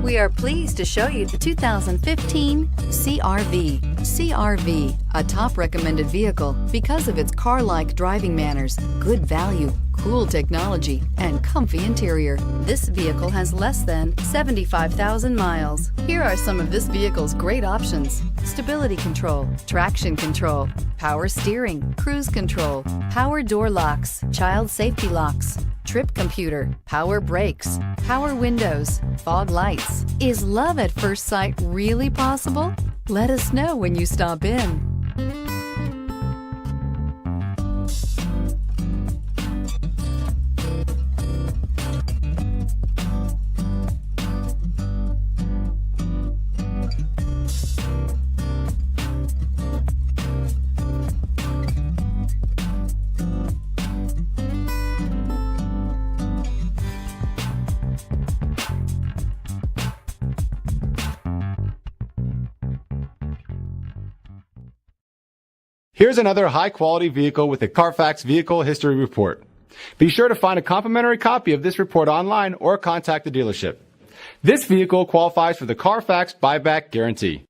We are pleased to show you the 2015 CR-V. CR-V, a top recommended vehicle because of its car-like driving manners, good value, cool technology, and comfy interior. This vehicle has less than 75,000 miles. Here are some of this vehicle's great options: stability control, traction control, power steering, cruise control, power door locks, child safety locks, trip computer, power brakes, power windows, fog lights. Is love at first sight really possible? Let us know when you stop in. Here's another high-quality vehicle with a Carfax Vehicle History Report. Be sure to find a complimentary copy of this report online or contact the dealership. This vehicle qualifies for the Carfax Buyback Guarantee.